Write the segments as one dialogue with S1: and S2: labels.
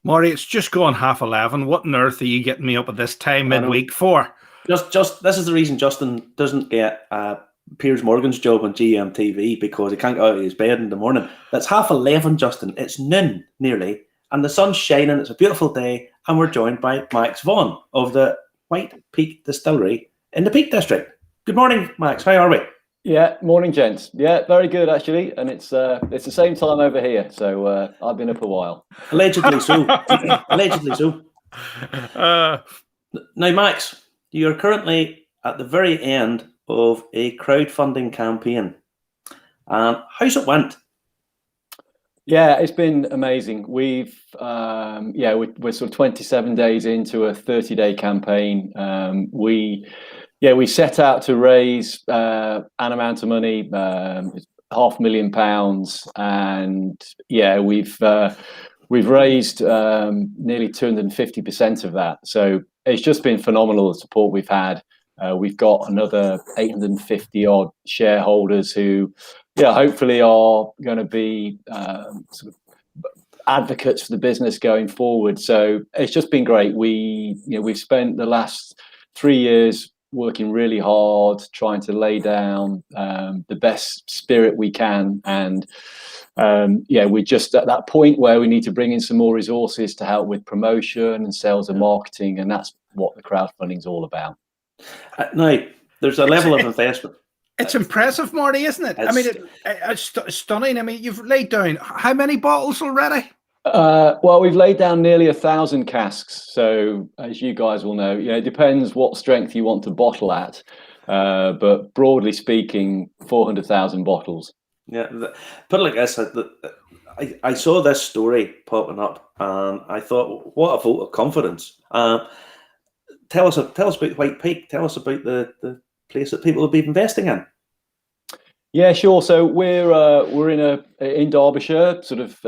S1: Marty, it's just gone 11:30. What on earth are you getting me up at this time
S2: I know.
S1: midweek for?
S2: Just this is the reason Justin doesn't get Piers Morgan's job on GMTV, because he can't get out of his bed in the morning. That's 11:30, Justin. It's noon nearly, and the sun's shining. It's a beautiful day, and we're joined by Max Vaughan of the White Peak Distillery in the Peak District. Good morning, Max. How are we?
S3: Yeah, morning, gents. Yeah, very good actually, and it's the same time over here. So I've been up a while.
S2: Allegedly so. Allegedly so. Now, Max, you're currently at the very end of a crowdfunding campaign. How's it went?
S3: Yeah, it's been amazing. We're sort of 27 days into a 30-day campaign. We set out to raise an amount of money, £500,000, and we've raised nearly 250% of that. So it's just been phenomenal, the support we've had. We've got another 850 odd shareholders who, hopefully are going to be sort of advocates for the business going forward. So it's just been great. We've spent the last 3 years working really hard, trying to lay down the best spirit we can, and we're just at that point where we need to bring in some more resources to help with promotion and sales and marketing, and that's what the crowdfunding is all about.
S2: Now, there's a level of investment.
S1: It's impressive, Marty, isn't it? I mean, it's stunning. I mean, you've laid down how many bottles already?
S3: Well, we've laid down nearly 1,000 casks. So, as you guys will know, it depends what strength you want to bottle at. But broadly speaking, 400,000 bottles.
S2: Yeah, put it like this: I saw this story popping up, and I thought, what a vote of confidence. Tell us about White Peak. Tell us about the place that people will be investing in.
S3: Yeah, sure. So we're in Derbyshire, sort of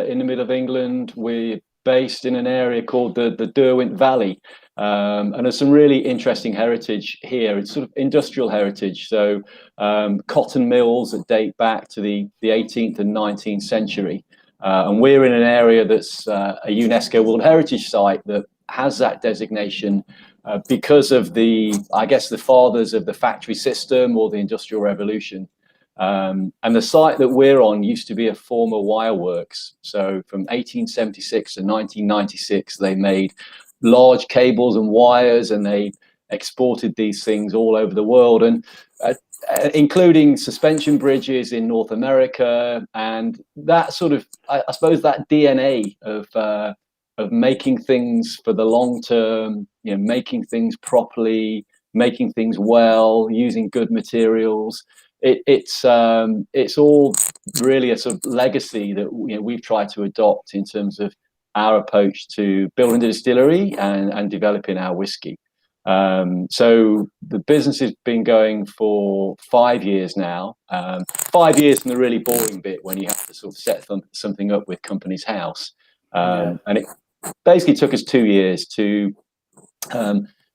S3: in the middle of England. We're based in an area called the Derwent Valley, and there's some really interesting heritage here. It's sort of industrial heritage, so cotton mills that date back to the 18th and 19th century, and we're in an area that's a UNESCO World Heritage Site that has that designation because of the fathers of the factory system or the Industrial Revolution. And the site that we're on used to be a former wire works. So from 1876 to 1996, they made large cables and wires, and they exported these things all over the world, and including suspension bridges in North America. And that sort of, I suppose, that DNA of making things for the long term, making things properly, making things well, using good materials. It's all really a sort of legacy that we've tried to adopt in terms of our approach to building the distillery and developing our whiskey. So the business has been going for 5 years now. 5 years from the really boring bit, when you have to sort of set something up with Companies House, and it basically took us 2 years to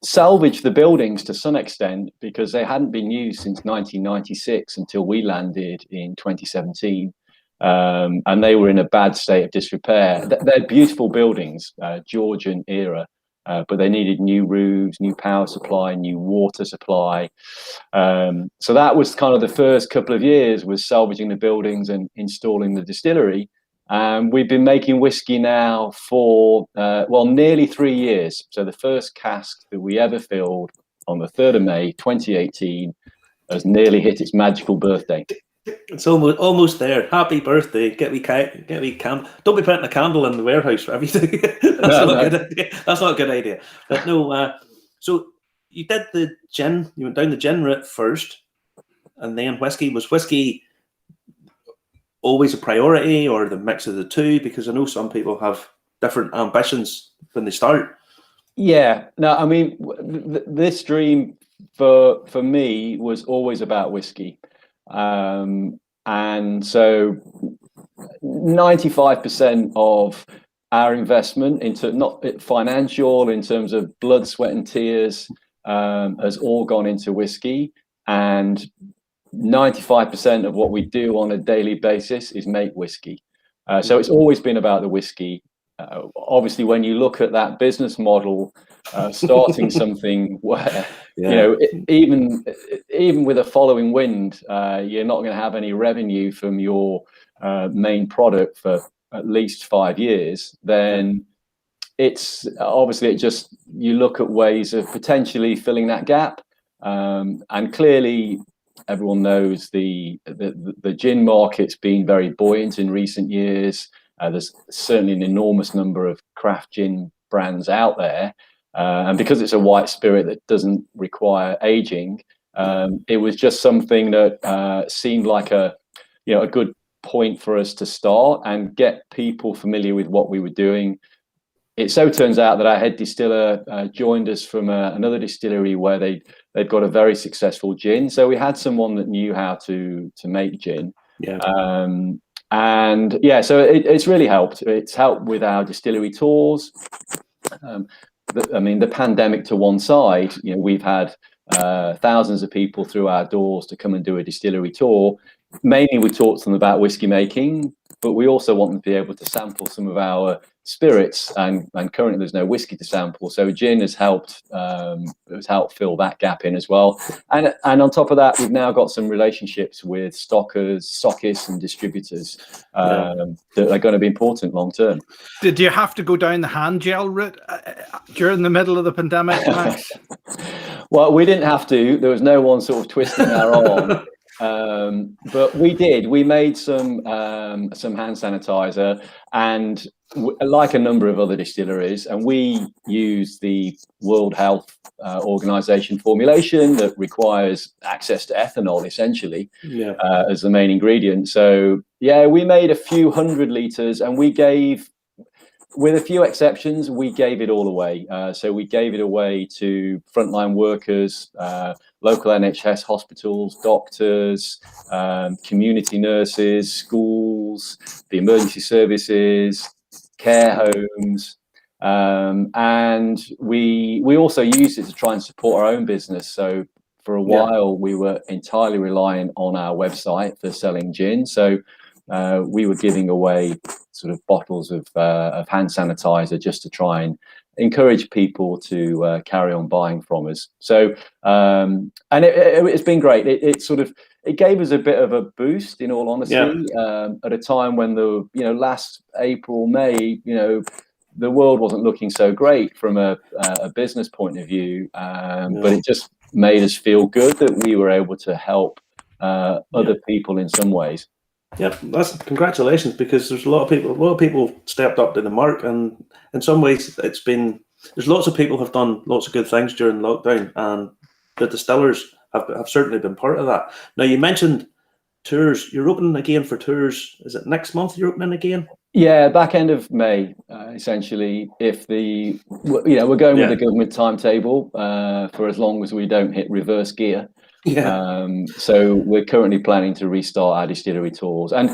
S3: salvage the buildings to some extent, because they hadn't been used since 1996 until we landed in 2017, and they were in a bad state of disrepair. They're beautiful buildings, Georgian era, but they needed new roofs, new power supply, new water supply. So that was kind of the first couple of years, was salvaging the buildings and installing the distillery. We've been making whiskey now for, nearly 3 years. So the first cask that we ever filled on the 3rd of May, 2018, has nearly hit its magical birthday.
S2: It's almost there. Happy birthday. Get me candle. Don't be putting a candle in the warehouse for everything. That's not a good idea. But no, so you did the gin. You went down the gin route first, and then whiskey. Was whiskey always a priority, or the mix of the two? Because I know some people have different ambitions when they start.
S3: Yeah, no, I mean, this dream for me was always about whiskey, and so 95% of our investment, into not financial, in terms of blood, sweat, and tears, has all gone into whiskey, and 95% of what we do on a daily basis is make whiskey. So it's always been about the whiskey. obviously, when you look at that business model, starting something where even with a following wind, you're not going to have any revenue from your main product for at least 5 years, then it's obviously you look at ways of potentially filling that gap, and clearly everyone knows the gin market's been very buoyant in recent years. There's certainly an enormous number of craft gin brands out there, and because it's a white spirit that doesn't require aging, it was just something that seemed like a good point for us to start and get people familiar with what we were doing. It so turns out that our head distiller joined us from another distillery where they'd got a very successful gin. So we had someone that knew how to make gin. And so it's really helped. It's helped with our distillery tours. The pandemic to one side, we've had thousands of people through our doors to come and do a distillery tour. Mainly we talk to them about whiskey making, but we also want them to be able to sample some of our spirits, and currently there's no whiskey to sample, so gin has helped fill that gap in as well. And on top of that, we've now got some relationships with stockists and distributors that are going to be important long term.
S1: Did you have to go down the hand gel route during the middle of the pandemic, Max?
S3: Well, we didn't have to. There was no one sort of twisting our arm. But we did. We made some hand sanitizer, and like a number of other distilleries, and we use the World Health Organization formulation that requires access to ethanol, essentially, as the main ingredient. So we made a few 100 liters, and we gave, with a few exceptions, we gave it all away. So we gave it away to frontline workers, local NHS hospitals, doctors, community nurses, schools, the emergency services, care homes, and we also used it to try and support our own business. So for a while, we were entirely reliant on our website for selling gin. So we were giving away sort of bottles of hand sanitizer just to try and encourage people to carry on buying from us. So and it's been great. It gave us a bit of a boost, in all honesty, at a time when last April, May, the world wasn't looking so great from a business point of view, but it just made us feel good that we were able to help other people in some ways.
S2: Yeah, that's congratulations, because there's a lot of people stepped up to the mark, and in some ways there's lots of people have done lots of good things during lockdown, and the distillers have certainly been part of that. Now, you mentioned tours. You're opening again for tours. Is it next month you're opening again?
S3: Yeah, back end of May, essentially. If we're going with the government timetable for as long as we don't hit reverse gear. So we're currently planning to restart our distillery tours, and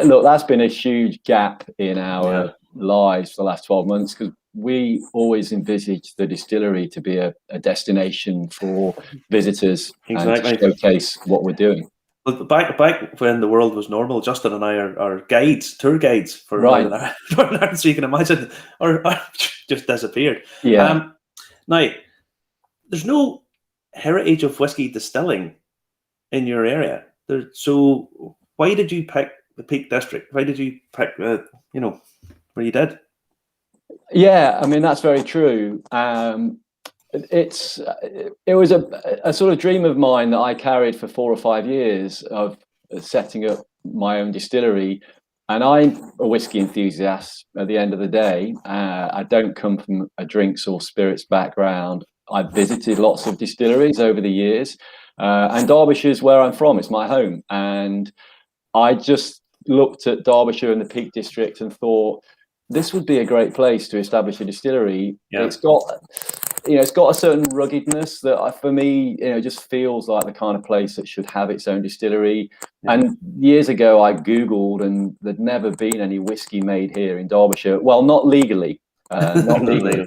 S3: look, that's been a huge gap in our lives for the last 12 months, because we always envisaged the distillery to be a destination for visitors and to showcase what we're doing.
S2: But back when the world was normal, Justin and I are tour guides for Northern Ireland, so you can imagine, or just disappeared. Now, there's no heritage of whiskey distilling in your area. So why did you pick the Peak District? Why did you pick where you did?
S3: Yeah, I mean, that's very true. It was a sort of dream of mine that I carried for 4 or 5 years of setting up my own distillery. And I'm a whiskey enthusiast at the end of the day. I don't come from a drinks or spirits background. I've visited lots of distilleries over the years, and Derbyshire is where I'm from. It's my home. And I just looked at Derbyshire and the Peak District and thought, this would be a great place to establish a distillery. It's got a certain ruggedness that for me, just feels like the kind of place that should have its own distillery. And years ago, I Googled, and there'd never been any whiskey made here in Derbyshire. Well, not legally. Not legally.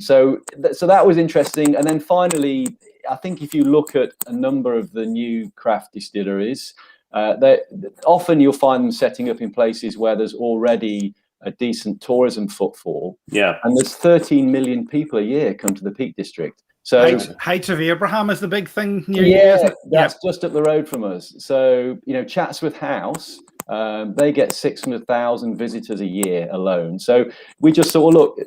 S3: So that was interesting. And then finally, I think if you look at a number of the new craft distilleries, often you'll find them setting up in places where there's already a decent tourism footfall.
S2: Yeah.
S3: And there's 13 million people a year come to the Peak District. So
S1: Heights of Abraham is the big thing near you,
S3: yeah,
S1: isn't it?
S3: that's just up the road from us. So, Chatsworth House, they get 600,000 visitors a year alone. So we just thought, well, look,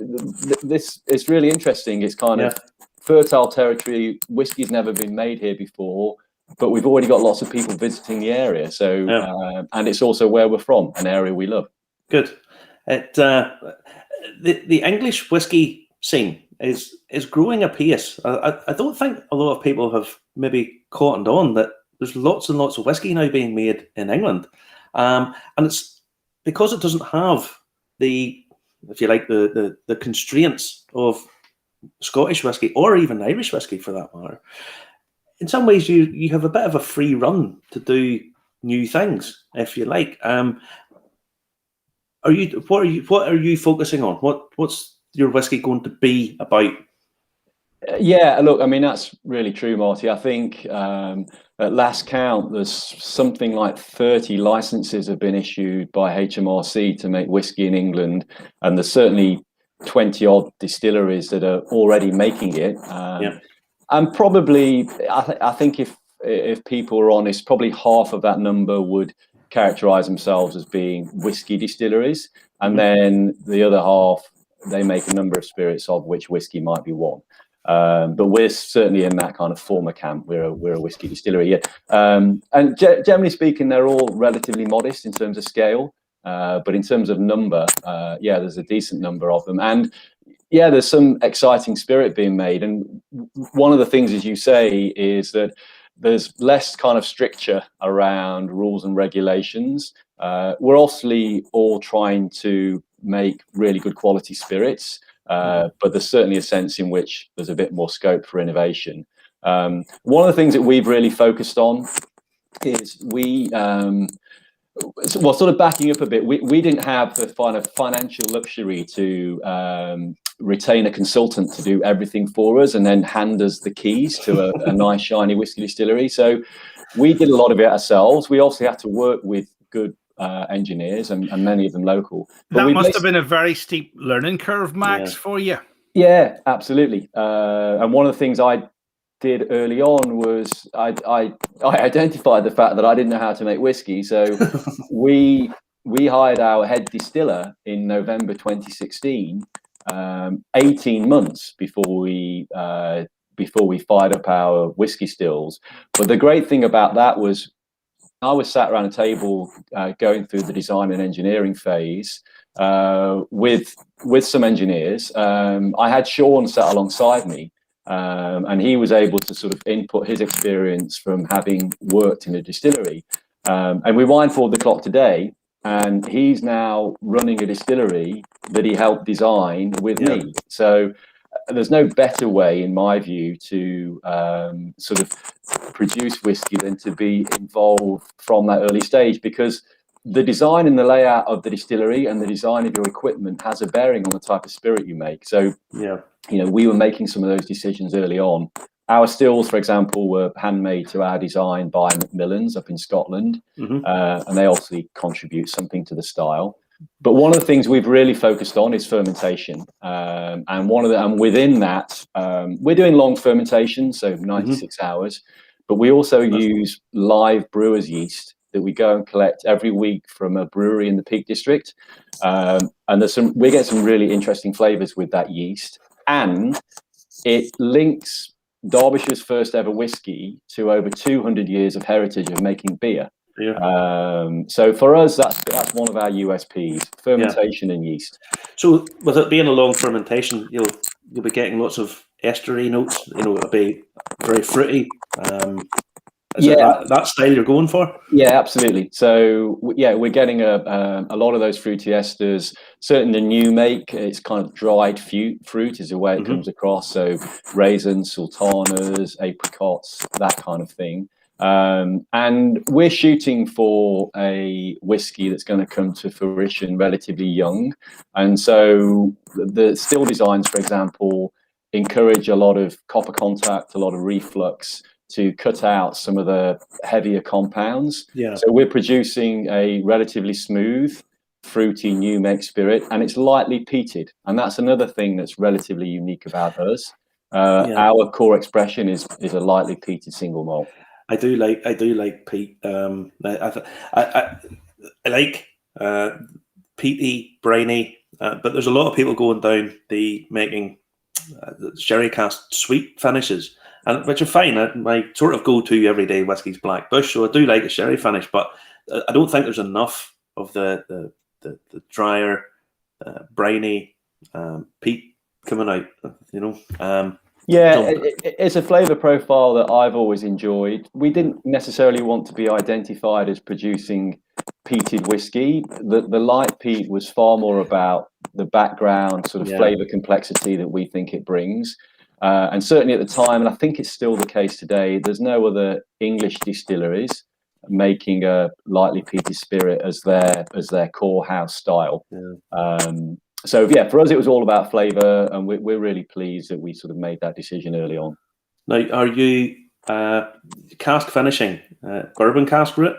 S3: this is really interesting. It's kind of fertile territory. Whiskey's never been made here before, but we've already got lots of people visiting the area. So, and it's also where we're from, an area we love.
S2: Good. The English whiskey scene is growing apace. I don't think a lot of people have maybe caught on that there's lots and lots of whiskey now being made in England, and it's because it doesn't have the, if you like, the constraints of Scottish whiskey or even Irish whiskey for that matter. In some ways, you have a bit of a free run to do new things, if you like. What are you focusing on? What's your whiskey going to be about?
S3: Yeah, look, I mean, that's really true, Marty. I think at last count, there's something like 30 licenses have been issued by HMRC to make whiskey in England, and there's certainly 20 odd distilleries that are already making it. And probably, I think if people are honest, probably half of that number would characterize themselves as being whiskey distilleries, and then the other half, they make a number of spirits, of which whiskey might be one. But we're certainly in that kind of former camp. We're a whiskey distillery, yeah. And generally speaking, they're all relatively modest in terms of scale, but in terms of number, there's a decent number of them. And yeah, there's some exciting spirit being made. And one of the things, as you say, is that there's less kind of stricture around rules and regulations. We're obviously all trying to make really good quality spirits, but there's certainly a sense in which there's a bit more scope for innovation. One of the things that we've really focused on is sort of backing up a bit, we didn't have the kind of financial luxury to retain a consultant to do everything for us and then hand us the keys to a nice shiny whiskey distillery. So we did a lot of it ourselves. We also had to work with good engineers and many of them local. But
S1: that must have been a very steep learning curve, Max, for you.
S3: Yeah, absolutely. And one of the things I did early on was I identified the fact that I didn't know how to make whiskey. So we hired our head distiller in November 2016, 18 months before we fired up our whiskey stills. But the great thing about that was I was sat around a table going through the design and engineering phase with some engineers. I had Sean sat alongside me, and he was able to sort of input his experience from having worked in a distillery. And we wind forward the clock today, and he's now running a distillery that he helped design with me. So there's no better way, in my view, to sort of produce whiskey than to be involved from that early stage, because the design and the layout of the distillery and the design of your equipment has a bearing on the type of spirit you make. So, we were making some of those decisions early on. Our stills, for example, were handmade to our design by Macmillan's up in Scotland, and they obviously contribute something to the style. But one of the things we've really focused on is fermentation, and within that, we're doing long fermentation, so 96 hours. But we also use live brewer's yeast that we go and collect every week from a brewery in the Peak District, and we get some really interesting flavors with that yeast, and it links Derbyshire's first ever whiskey to over 200 years of heritage of making beer. So for us, that's one of our USPs: fermentation and yeast. So
S2: with it being a long fermentation, you'll be getting lots of estery notes. It'll be very fruity. Is it that style you're going for?
S3: Yeah, absolutely. So we're getting a lot of those fruity esters. Certainly the new make, it's kind of dried fruit is the way it comes across. So raisins, sultanas, apricots, that kind of thing. And we're shooting for a whiskey that's going to come to fruition relatively young. And so the still designs, for example, encourage a lot of copper contact, a lot of reflux, to cut out some of the heavier compounds. So we're producing a relatively smooth fruity new make spirit, and it's lightly peated, and that's another thing that's relatively unique about us. Our core expression is a lightly peated single malt.
S2: I do like peat. I like peaty, briny, but there's a lot of people going down the making sherry cask sweet finishes, and which are fine. My sort of go-to everyday whiskey's Black Bush, so I do like a sherry finish, but I don't think there's enough of the drier, briny peat coming out.
S3: It's a flavour profile that I've always enjoyed. We didn't necessarily want to be identified as producing peated whiskey. The light peat was far more about the background sort of flavour complexity that we think it brings. And certainly at the time, and I think it's still the case today, there's no other English distilleries making a lightly peated spirit as their core house style. So for us, it was all about flavour, and we're really pleased that we sort of made that decision early on.
S2: Now, are you cask finishing bourbon cask route?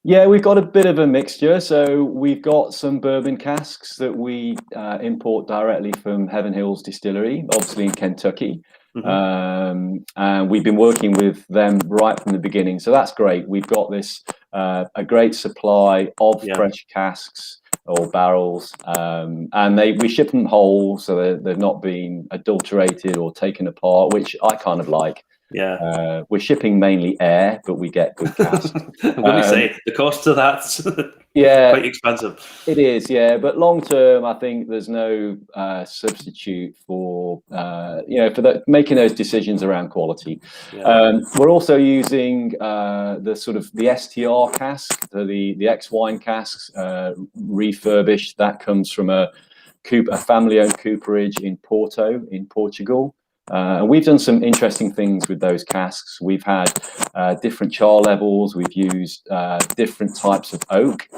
S3: Yeah, we've got a bit of a mixture. So we've got some bourbon casks that we import directly from Heaven Hills Distillery, obviously in Kentucky. And we've been working with them right from the beginning. So that's great. We've got this a great supply of fresh casks or barrels, and we ship them whole, so they've not been adulterated or taken apart, which I kind of like. We're shipping mainly air, but we get good casks.
S2: I'm going to say the cost of that's quite expensive.
S3: It is, but long term, I think there's no substitute for making those decisions around quality. We're also using the STR cask, the ex-wine casks, refurbished. That comes from a family-owned cooperage in Porto, in Portugal. And we've done some interesting things with those casks. We've had different char levels. We've used different types of oak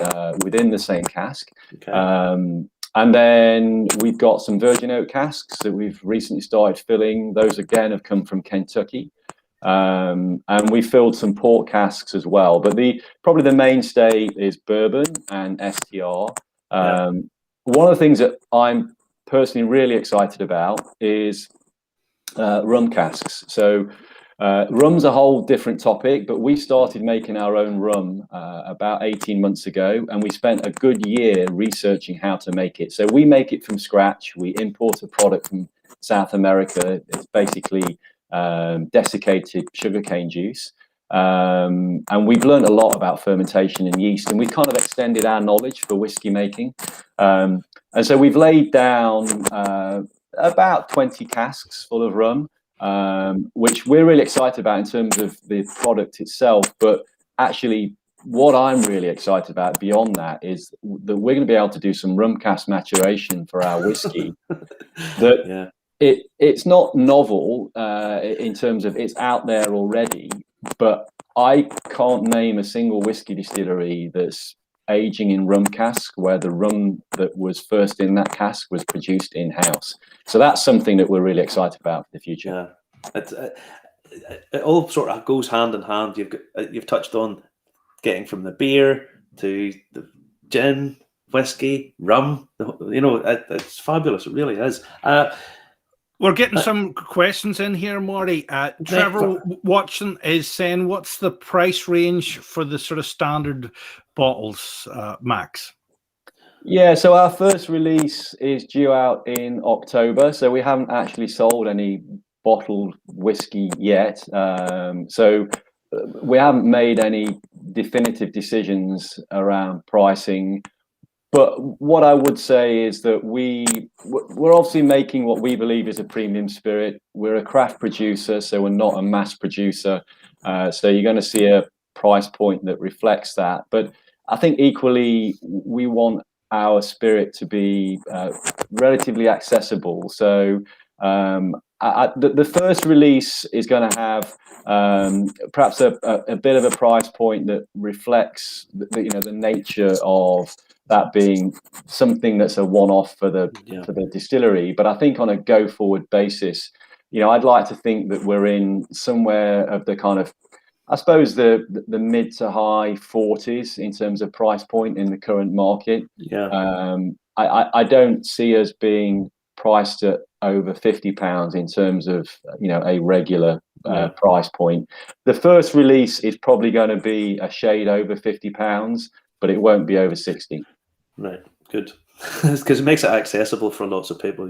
S3: within the same cask. And then we've got some virgin oak casks that we've recently started filling. Those, again, have come from Kentucky. And we filled some port casks as well. But probably the mainstay is bourbon and STR. One of the things that I'm personally really excited about is rum casks. So rum's a whole different topic, but we started making our own rum about 18 months ago, and we spent a good year researching how to make it. So we make it from scratch. We import a product from South America. It's basically desiccated sugarcane juice. And we've learned a lot about fermentation and yeast, and we've kind of extended our knowledge for whiskey making. And so we've laid down about 20 casks full of rum, which we're really excited about in terms of the product itself. But actually, what I'm really excited about beyond that is that we're going to be able to do some rum cask maturation for our whiskey. It's not novel in terms of it's out there already, but I can't name a single whiskey distillery that's aging in rum cask where the rum that was first in that cask was produced in-house. So that's something that we're really excited about for the future.
S2: It all sort of goes hand in hand. You've touched on getting from the beer to the gin, whiskey, rum. It's fabulous. It really is.
S1: We're getting some questions in here, Marty. Trevor Watson is saying, what's the price range for the sort of standard bottles, Max?
S3: Yeah, so our first release is due out in October. So we haven't actually sold any bottled whiskey yet. So we haven't made any definitive decisions around pricing. But what I would say is that we're obviously making what we believe is a premium spirit. We're a craft producer, so we're not a mass producer. So you're going to see a price point that reflects that. But I think equally, we want our spirit to be relatively accessible. So the first release is going to have perhaps a bit of a price point that reflects the nature of that being something that's a one-off for the distillery. But I think on a go-forward basis, I'd like to think that we're in somewhere of the kind of I suppose the mid to high 40s in terms of price point in the current market.
S2: Yeah.
S3: I don't see us being priced at over £50 in terms of a regular price point. The first release is probably going to be a shade over £50, but it won't be over 60.
S2: Right. Good. Because it makes it accessible for lots of people,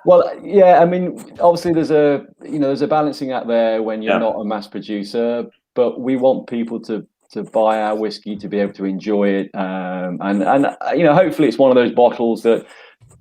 S3: Well, yeah, I mean, obviously there's a balancing act there when you're not a mass producer, but we want people to buy our whiskey to be able to enjoy it, and hopefully it's one of those bottles that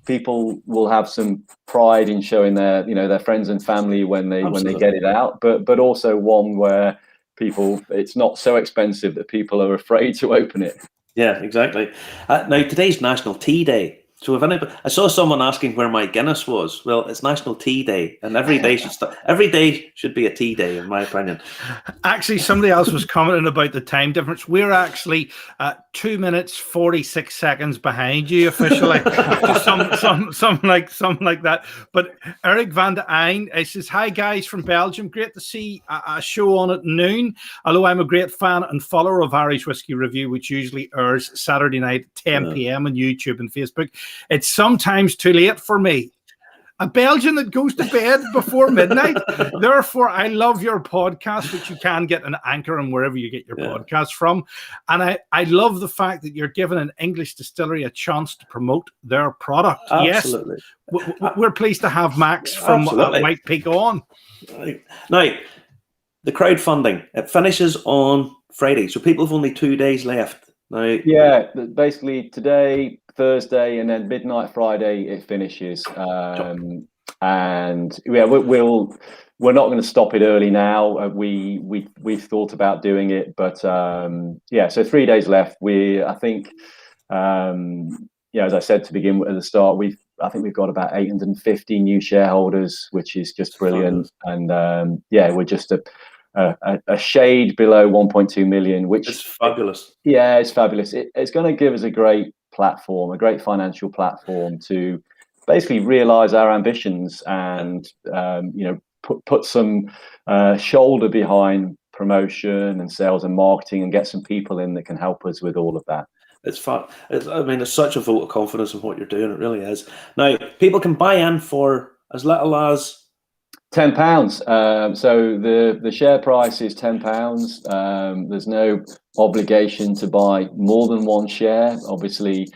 S3: people will have some pride in showing their friends and family when they get it out, but also one where it's not so expensive that people are afraid to open it.
S2: Yeah, exactly. Now today's National Tea Day. So I saw someone asking where my Guinness was. Well, it's National Tea Day, and every day should be a tea day, in my opinion.
S1: Actually, somebody else was commenting about the time difference. We're actually 2 minutes 46 seconds behind you officially, something like that. But Eric van de Eyn says, "Hi guys from Belgium, great to see a show on at noon. Although I'm a great fan and follower of Irish Whiskey Review, which usually airs Saturday night at 10 p.m. on YouTube and Facebook. It's sometimes too late for me. A Belgian that goes to bed before midnight. Therefore, I love your podcast, which you can get an Anchor and wherever you get your podcasts from. And I love the fact that you're giving an English distillery a chance to promote their product."
S2: Absolutely.
S1: Yes, we're pleased to have Max from White Peak on.
S2: Now, the crowdfunding, it finishes on Friday, so people have only 2 days left. Now,
S3: yeah, basically today, Thursday, and then midnight Friday it finishes. And yeah, we're not going to stop it early now. We've thought about doing it, but so 3 days left. I think as I said to begin with at the start, I think we've got about 850 new shareholders, which is just brilliant. And we're just a shade below 1.2 million, which is
S2: fabulous.
S3: Yeah, it's fabulous. It's going to give us a great platform, a great financial platform to basically realize our ambitions and put some shoulder behind promotion and sales and marketing and get some people in that can help us with all of that.
S2: It's fun. It's such a vote of confidence in what you're doing. It really is. Now, people can buy in for as little as
S3: £10. So the share price is £10. There's no obligation to buy more than one share. Obviously,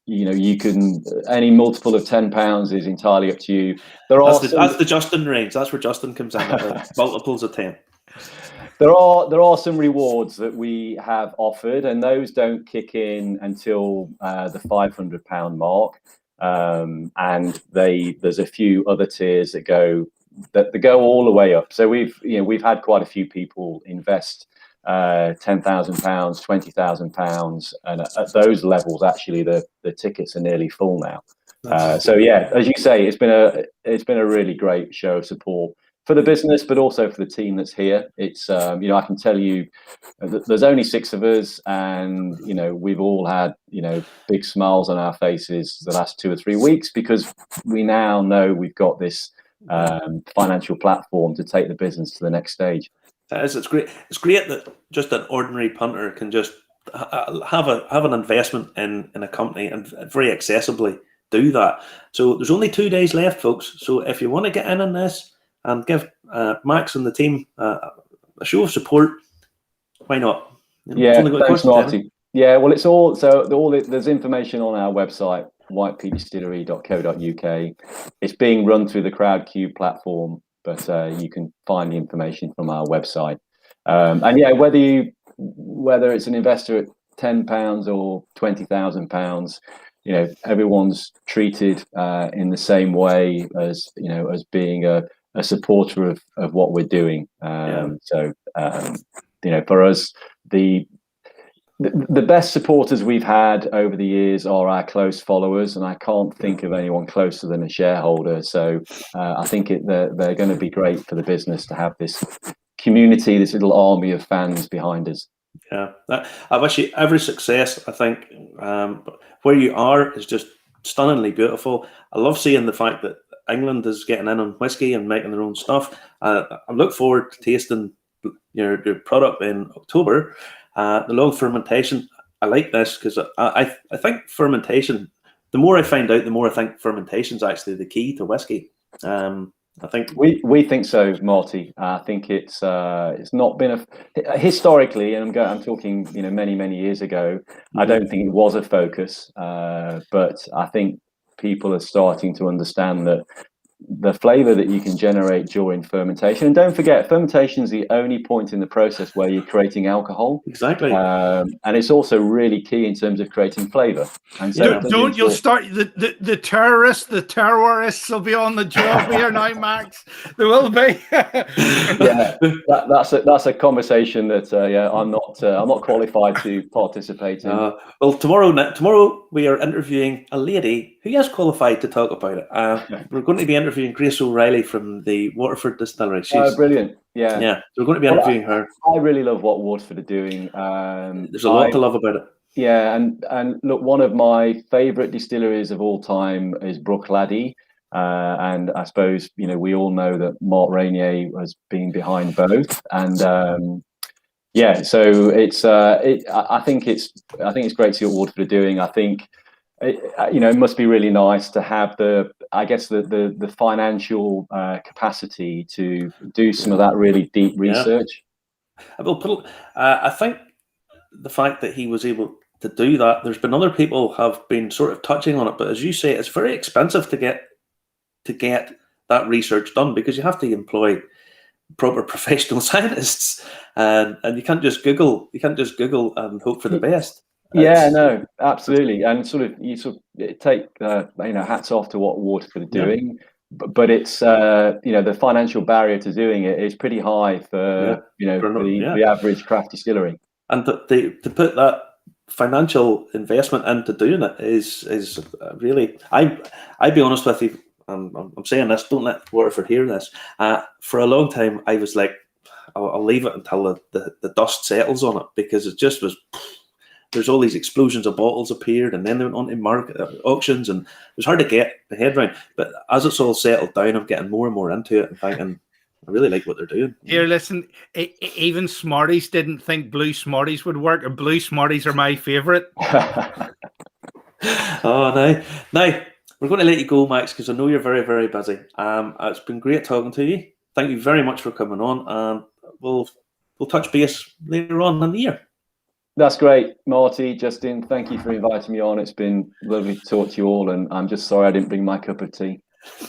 S3: you can, any multiple of £10 is entirely up to you.
S2: That's the Justin range. That's where Justin comes in. Multiples of 10.
S3: There are some rewards that we have offered, and those don't kick in until the £500 mark. And there's a few other tiers that go all the way up. So we've had quite a few people invest £10,000, £20,000, and at those levels, actually, the tickets are nearly full now. So yeah, as you say, it's been a really great show of support for the business, but also for the team that's here. It's I can tell you, there's only 6 of us, and we've all had big smiles on our faces the last 2 or 3 weeks because we now know we've got this financial platform to take the business to the next stage.
S2: It's great. It's great that just an ordinary punter can just have an investment in a company and very accessibly do that. So there's only 2 days left, folks. So if you want to get in on this and give Max and the team a show of support, why not?
S3: Thanks, Marty. Yeah, well, it's all there's information on our website, whitepeakdistillery.co.uk. It's being run through the Crowdcube platform, but you can find the information from our website. And yeah, whether it's an investor at £10 or £20,000, everyone's treated in the same way as being a supporter of what we're doing. So for us, the best supporters we've had over the years are our close followers, and I can't think of anyone closer than a shareholder. So I think they're going to be great for the business to have this community, this little army of fans behind us.
S2: Yeah, I wish you every success. I think where you are is just stunningly beautiful. I love seeing the fact that England is getting in on whiskey and making their own stuff. I look forward to tasting your product in October. The long fermentation. I like this because I think fermentation. The more I find out, the more I think fermentation is actually the key to whiskey. I think
S3: we think so, Marty. I think it's not been historically, and I'm talking many years ago. I don't think it was a focus, but I think people are starting to understand that the flavor that you can generate during fermentation, and don't forget, fermentation is the only point in the process where you're creating alcohol.
S2: Exactly.
S3: And it's also really key in terms of creating flavor. And so
S1: you'll start the terrorists will be on the job here now, Max. There will be.
S3: Yeah, that's a conversation that I'm not qualified to participate in.
S2: Well, tomorrow we are interviewing a lady who is qualified to talk about it. We're going to be interviewing Grace O'Reilly from the Waterford Distillery. She's
S3: brilliant. Yeah.
S2: So we're going to be interviewing her.
S3: I really love what Waterford are doing.
S2: There's a lot to love about it.
S3: Yeah, and look, one of my favourite distilleries of all time is Bruichladdich, and I suppose we all know that Mark Rainier has been behind both, and so it's I think it's great to see what Waterford are doing. I think it must be really nice to have the financial capacity to do some of that really deep research.
S2: I think the fact that he was able to do that, there's been other people have been sort of touching on it, but as you say, it's very expensive to get that research done, because you have to employ proper professional scientists, and you can't just Google and hope for the best.
S3: Yeah, no, absolutely, and you take hats off to what Waterford are doing, but it's the financial barrier to doing it is pretty high for the average craft distillery, and
S2: to put that financial investment into doing it is really. I'd be honest with you. I'm saying this. Don't let Waterford hear this. For a long time, I was like, I'll leave it until the dust settles on it, because it just was. There's all these explosions of bottles appeared, and then they went on to market auctions, and it was hard to get the head around. But as it's all settled down, I'm getting more and more into it and thinking, I really like what they're doing.
S1: Here, listen, even Smarties didn't think Blue Smarties would work, and Blue Smarties are my favourite.
S2: Now we're going to let you go, Max, because I know you're very, very busy. It's been great talking to you. Thank you very much for coming on, and we'll touch base later on in the year.
S3: That's great, Marty, Justin. Thank you for inviting me on. It's been lovely to talk to you all, and I'm just sorry I didn't bring my cup of tea.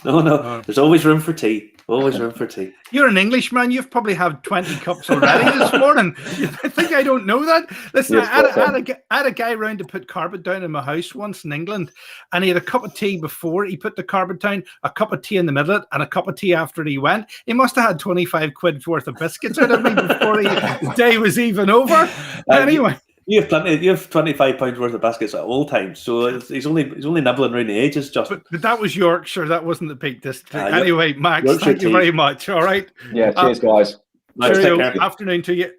S2: No. There's always room for tea. Always room for tea.
S1: You're an Englishman. You've probably had 20 cups already this morning. I think I don't know that. Listen, yes, I had a guy round to put carpet down in my house once in England, and he had a cup of tea before he put the carpet down, a cup of tea in the middle, and a cup of tea after he went. He must have had 25 quid worth of biscuits out of me before the day was even over. Anyway.
S2: You have plenty. You have £25 worth of baskets at all times, so he's only nibbling around the edges. Just,
S1: but that was Yorkshire. That wasn't the Peak District. Anyway, Max, Yorkshire thank you very much. All right.
S3: Yeah. Cheers, guys.
S1: Cheerio. Afternoon to you.